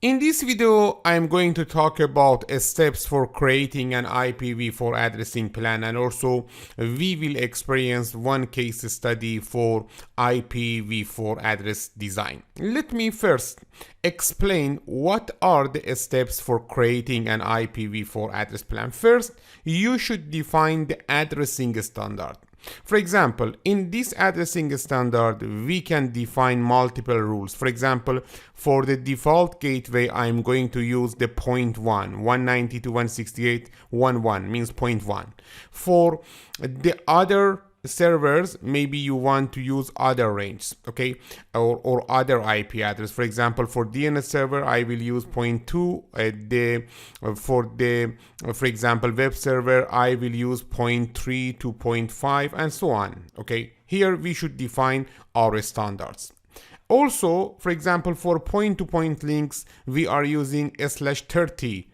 In this video, I'm going to talk about steps for creating an IPv4 addressing plan, and also we will experience one case study for IPv4 address design. Let me first explain what are the steps for creating an IPv4 address plan. First, you should define the addressing standard. For example, in this addressing standard, we can define multiple rules. For example, for the default gateway, I'm going to use the point 192.168.1.1 means point 1. For the other servers, maybe you want to use other range, okay, or other IP address. For example, for DNS server, I will use point 2. For example, web server, I will use point 3 to point 5, and so on. Okay, here we should define our standards. Also, for example, for point-to-point links, we are using /30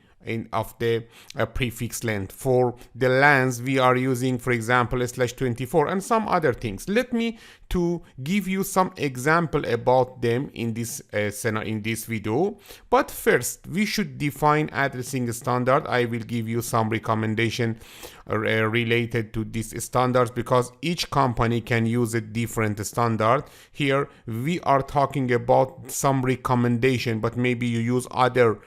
of the prefix length. For the LANs, we are using, for example, /24 and some other things. Let me to give you some example about them in this video. But first, we should define addressing standard. I will give you some recommendation related to these standards because each company can use a different standard. Here we are talking about some recommendation, but maybe you use other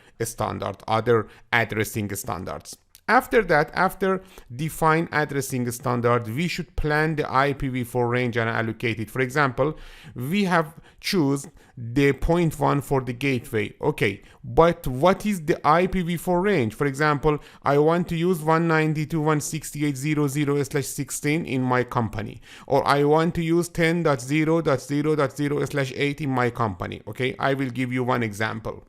addressing standards. After that, after define addressing standard, we should plan the IPv4 range and allocate it. For example, we have choose the point 1 for the gateway. Okay, but what is the IPv4 range? For example, I want to use 192.168.0.0/16 in my company, or I want to use 10.0.0.0/8 in my company. Okay, I will give you one example.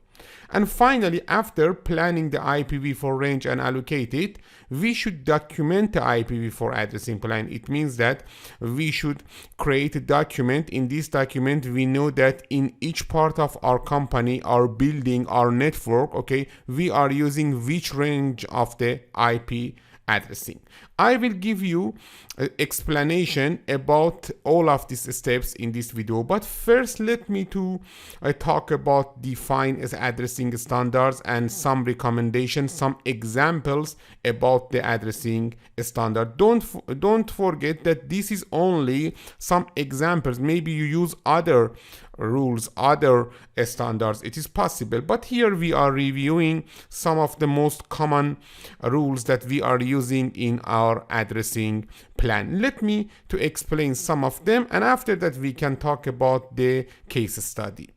And finally, after planning the IPv4 range and allocate it, we should document the IPv4 addressing plan. It means that we should create a document. In this document, we know that in each part of our company, our building, our network, okay, we are using which range of the IP addressing. I will give you explanation about all of these steps in this video, but first let me talk about define as addressing standards and some recommendations, some examples about the addressing standard. Don't forget that this is only some examples. Maybe you use other rules, other standards, it is possible, but here we are reviewing some of the most common rules that we are using in our addressing plan. Let me to explain some of them, and after that we can talk about the case study.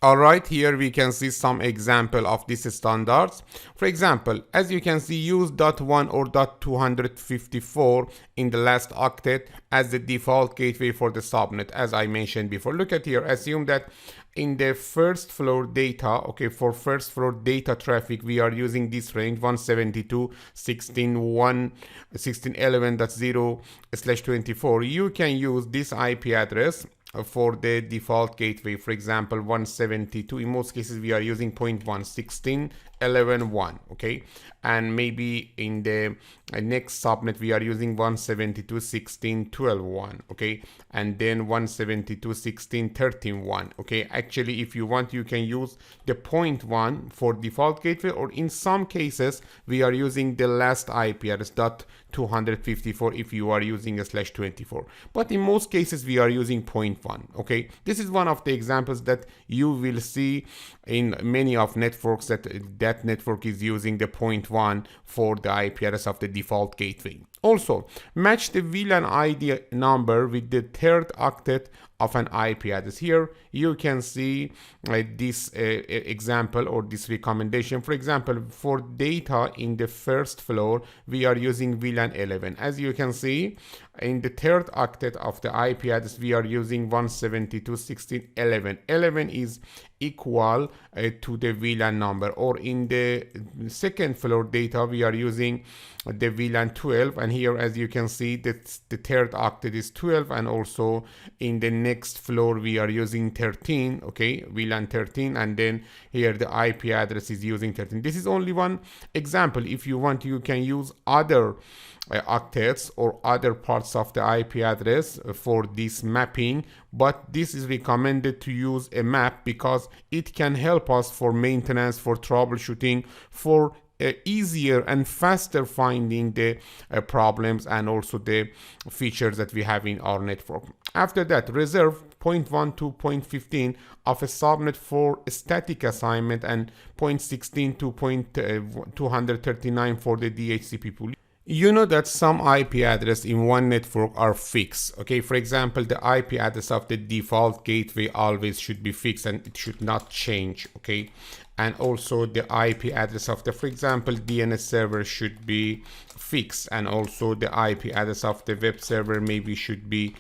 Alright, here we can see some example of these standards. For example, as you can see, use .1 or .254 in the last octet as the default gateway for the subnet, as I mentioned before. Look at here, assume that in the first floor data, okay, for first floor data traffic, we are using this range 172.16.11.0/24. You can use this IP address for the default gateway. For example, 172, in most cases we are using point 1.16.11.1, okay, and maybe in the next subnet we are using 172.16.12.1, okay, and then 172.16.13.1, okay. Actually, if you want, you can use the point 1 for default gateway, or in some cases we are using the last IP address .254 if you are using a /24, but in most cases we are using point 1, okay. This is one of the examples that you will see in many of networks, that network is using the point 1 for the IP address of the default gateway. Also, match the VLAN ID number with the third octet of an IP address. Here you can see this example or this recommendation. For example, for data in the first floor, we are using VLAN 11. As you can see, in the third octet of the IP address, we are using 172.16.11. 11 is equal to the VLAN number, or in the second floor data, we are using the VLAN 12, and here, as you can see, that the third octet is 12, and also in the next floor we are using 13, okay, VLAN 13, and then here the IP address is using 13. This is only one example. If you want, you can use other octets or other parts of the IP address for this mapping, but this is recommended to use a map because it can help us for maintenance, for troubleshooting, for easier and faster finding the problems and also the features that we have in our network. After that, reserve 0.1 to 0.15 of a subnet for a static assignment and 0.16 to 0.239 for the DHCP pool. You know that some IP address in one network are fixed. Okay, for example, the IP address of the default gateway always should be fixed and it should not change. Okay, and also the IP address of the, for example, DNS server should be fixed, and also the IP address of the web server maybe should be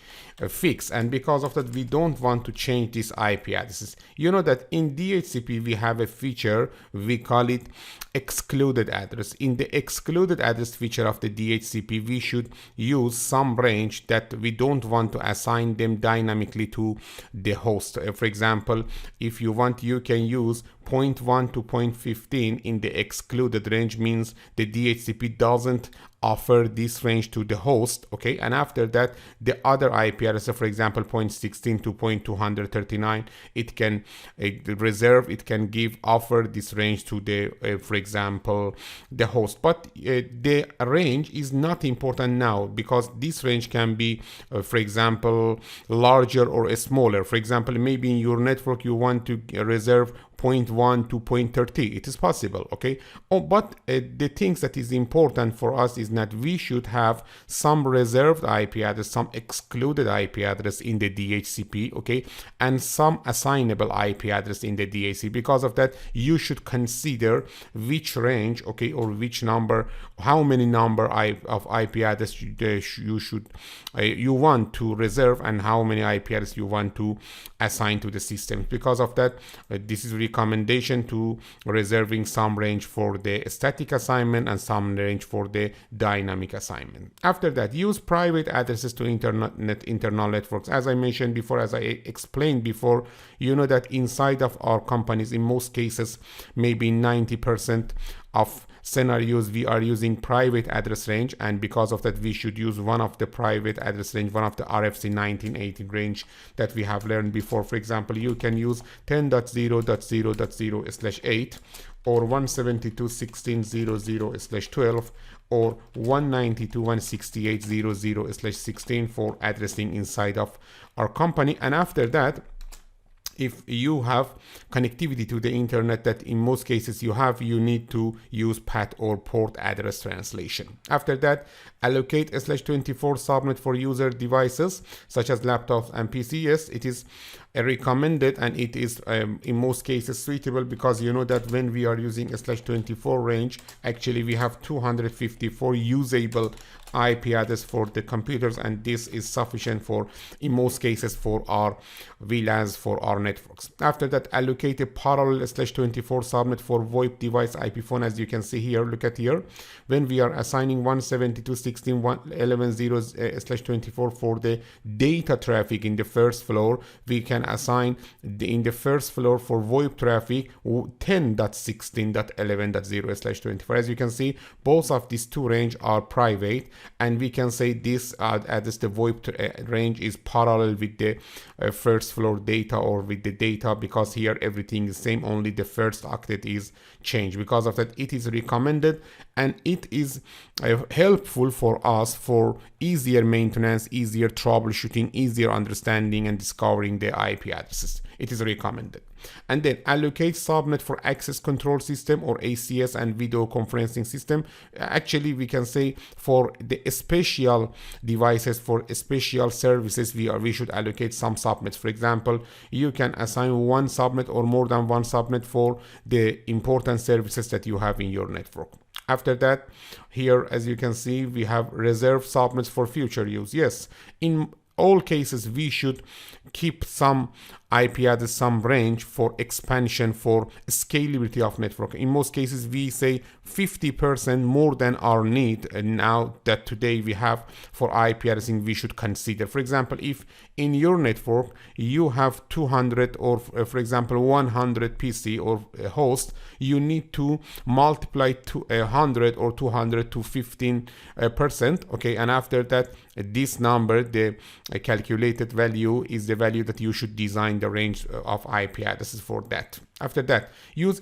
fixed. And because of that, we don't want to change these IP addresses. You know that in DHCP we have a feature, we call it excluded address. In the excluded address feature of the DHCP, we should use some range that we don't want to assign them dynamically to the host. For example, if you want, you can use 0.1 to 0.15 in the excluded range, means the DHCP doesn't offer this range to the host. Okay, and after that, the other IP address, for example 0.16 to 0.239, it can reserve, it can offer this range to the for example the host. But the range is not important now, because this range can be for example larger or smaller. For example, maybe in your network you want to reserve 0.1 to 0.30. It is possible. Okay, but the things that is important for us is that we should have some reserved IP address, some excluded IP address in the DHCP, okay, and some assignable IP address in the DHCP. Because of that, you should consider which range, okay, or which number, how many number of IP address you want to reserve, and how many IP address you want to assign to the system. Because of that, this is recommendation to reserving some range for the static assignment and some range for the dynamic assignment. After that, use private addresses to internal networks. As I mentioned before, as I explained before, you know that inside of our companies, in most cases, maybe 90% of scenarios, we are using private address range, and because of that, we should use one of the private address range, one of the RFC 1918 range that we have learned before. For example, you can use 10.0.0.0/8 or 172.16.0.0/12 or 192.168.0.0/16 for addressing inside of our company. And after that, if you have connectivity to the internet that in most cases you need to use path or port address translation. After that, allocate /24 subnet for user devices such as laptops and PCs. It is recommended, and it is in most cases suitable, because you know that when we are using /24 range, actually we have 254 usable IP address for the computers, and this is sufficient for, in most cases, for our VLANs, for our networks. After that, allocate a parallel /24 subnet for VoIP device IP phone. As you can see here, look at here, when we are assigning 172.16.1.11.0/24 for the data traffic in the first floor, we can assign in the first floor for VoIP traffic 10.16.11.0/24. As you can see, both of these two range are private, and we can say this address, the VoIP range, is parallel with the first floor data, or with the data, because here everything is same, only the first octet is changed. Because of that, it is recommended, and it is helpful for us for easier maintenance, easier troubleshooting, easier understanding and discovering the IP addresses. It is recommended. And then allocate subnet for access control system, or ACS, and video conferencing system. Actually, we can say for the special devices, for special services, we should allocate some subnets. For example, you can assign one subnet or more than one subnet for the important services that you have in your network. After that, here, as you can see, we have reserved subnets for future use. Yes, in all cases, we should keep some IP address some range for expansion, for scalability of network. In most cases, we say 50% more than our need now that today we have for IP addressing we should consider. For example, if in your network you have 200 or for example 100 PC or host, you need to multiply to 100 or 200 to 15%, okay, and after that this number, the calculated value, is the value that you should design the range of IP addresses for that. After that, use